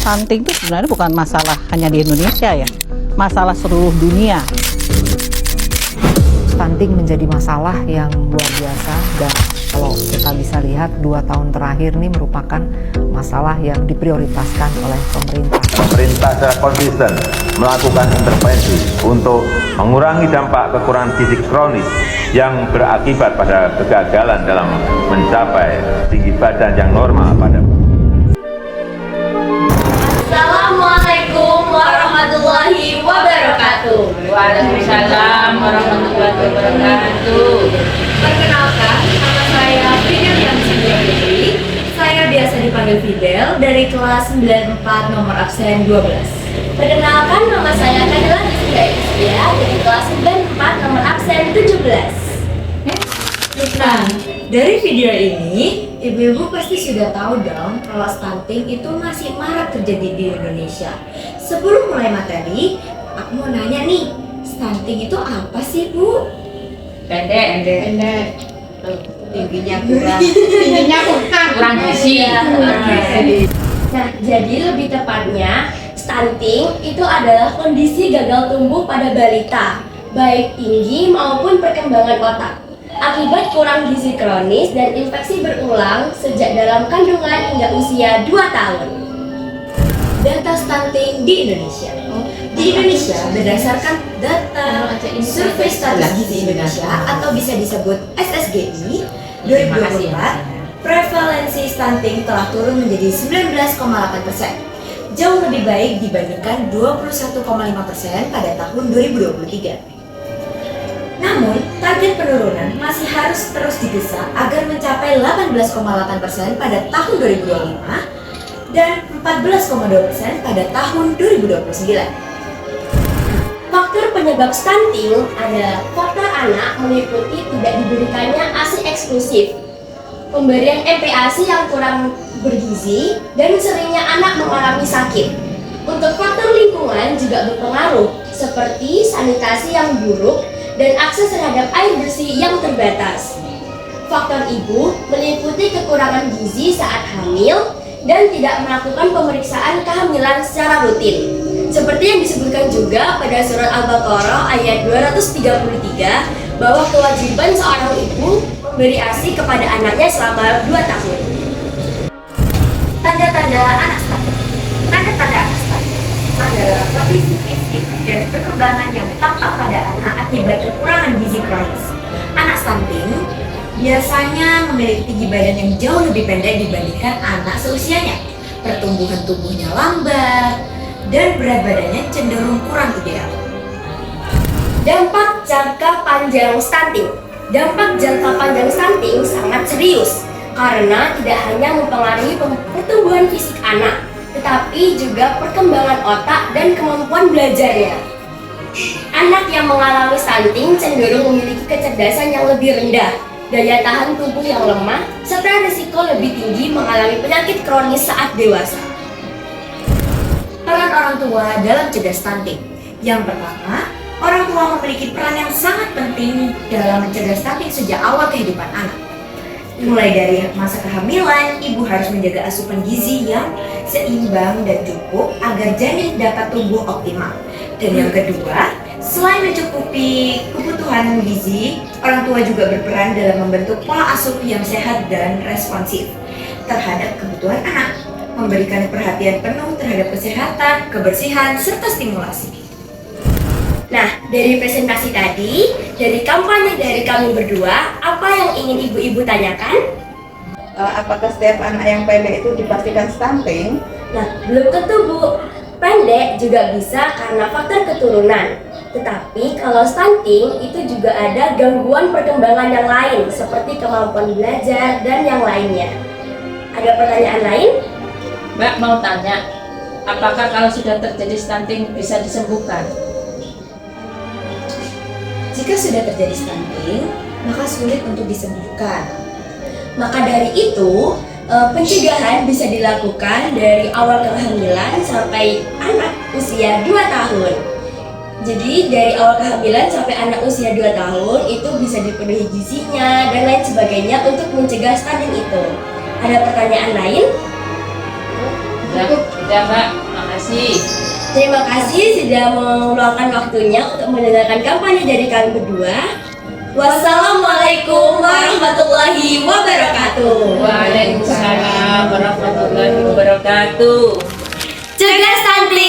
stunting itu sebenarnya bukan masalah hanya di Indonesia ya, masalah seluruh dunia. Stunting menjadi masalah yang luar biasa dan kalau kita bisa lihat 2 tahun terakhir ini merupakan masalah yang diprioritaskan oleh pemerintah. Pemerintah secara konsisten melakukan intervensi untuk mengurangi dampak kekurangan gizi kronis yang berakibat pada kegagalan dalam mencapai tinggi badan yang normal pada. Assalamualaikum warahmatullahi wabarakatuh. Waalaikumsalam warahmatullahi wabarakatuh. Perkenalkan, nama saya Fidel Yamsindri. Saya biasa dipanggil Fidel dari kelas 94 nomor absen 12. Perkenalkan, nama saya Kadela Rizkia dari kelas 94 nomor absen 17. Nah, dari video ini, ibu-ibu pasti sudah tahu dong kalau stunting itu masih marak terjadi di Indonesia. Sebelum mulai materi, aku mau nanya nih, stunting itu apa sih, Bu? Pendek. Tingginya Kurang gizi. Nah, jadi lebih tepatnya, stunting itu adalah kondisi gagal tumbuh pada balita, baik tinggi maupun perkembangan otak, akibat kurang gizi kronis dan infeksi berulang sejak dalam kandungan hingga usia 2 tahun. Data stunting di Indonesia. Di Indonesia, berdasarkan data Survei Status Gizi Indonesia atau bisa disebut SSGI 2024, prevalensi stunting telah turun menjadi 19,8%, jauh lebih baik dibandingkan 21,5% pada tahun 2023. Namun, target penurunan masih harus terus didesak agar mencapai 18,8% pada tahun 2025 dan 14,2% pada tahun 2029. Faktor penyebab stunting adalah faktor anak meliputi tidak diberikannya ASI eksklusif, pemberian MPASI yang kurang bergizi, dan seringnya anak mengalami sakit. Untuk faktor lingkungan juga berpengaruh, seperti sanitasi yang buruk dan akses terhadap air bersih yang terbatas. Faktor ibu meliputi kekurangan gizi saat hamil dan tidak melakukan pemeriksaan kehamilan secara rutin. Seperti yang disebutkan juga pada surat Al-Baqarah ayat 233 bahwa kewajiban seorang ibu memberi ASI kepada anaknya selama 2 tahun. Tanda-tanda anak stunting. Tanda-tanda anak stunting adalah kondisi fisik dan perkembangan yang tampak pada anak akibat kekurangan gizi kronis. Anak stunting biasanya memiliki tinggi badan yang jauh lebih pendek dibandingkan anak seusianya. Pertumbuhan tubuhnya lambat dan berat badannya cenderung kurang ideal. Dampak jangka panjang stunting. Dampak jangka panjang stunting sangat serius karena tidak hanya mempengaruhi pertumbuhan fisik anak, tetapi juga perkembangan otak dan kemampuan belajarnya. Anak yang mengalami stunting cenderung memiliki kecerdasan yang lebih rendah, daya tahan tubuh yang lemah, serta risiko lebih tinggi mengalami penyakit kronis saat dewasa. Peran orang tua dalam cegah stunting. Yang pertama, orang tua memiliki peran yang sangat penting dalam mencegah stunting sejak awal kehidupan anak. Mulai dari masa kehamilan, ibu harus menjaga asupan gizi yang seimbang dan cukup agar janin dapat tumbuh optimal. Dan yang kedua, selain mencukupi kebutuhan gizi, orang tua juga berperan dalam membentuk pola asuh yang sehat dan responsif terhadap kebutuhan anak, memberikan perhatian penuh terhadap kesehatan, kebersihan, serta stimulasi. Nah, dari presentasi tadi, dari kampanye dari kami berdua, apa yang ingin ibu-ibu tanyakan? Apakah setiap anak yang pendek itu dipastikan stunting? Nah, belum tentu, Bu. Pendek juga bisa karena faktor keturunan. Tetapi kalau stunting itu juga ada gangguan perkembangan yang lain seperti kemampuan belajar dan yang lainnya. Ada pertanyaan lain? Mbak mau tanya, apakah kalau sudah terjadi stunting bisa disembuhkan? Jika sudah terjadi stunting, maka sulit untuk disembuhkan. Maka dari itu, pencegahan bisa dilakukan dari awal kehamilan sampai anak usia 2 tahun. Jadi dari awal kehamilan sampai anak usia 2 tahun itu bisa dipenuhi gizinya dan lain sebagainya untuk mencegah stunting itu. Ada pertanyaan lain? Udah Mbak. kasih. Terima kasih sudah meluangkan waktunya untuk mendengarkan kampanye dari kami berdua. Wassalamualaikum warahmatullahi wabarakatuh. Waalaikumsalam warahmatullahi wabarakatuh. Cegah stunting.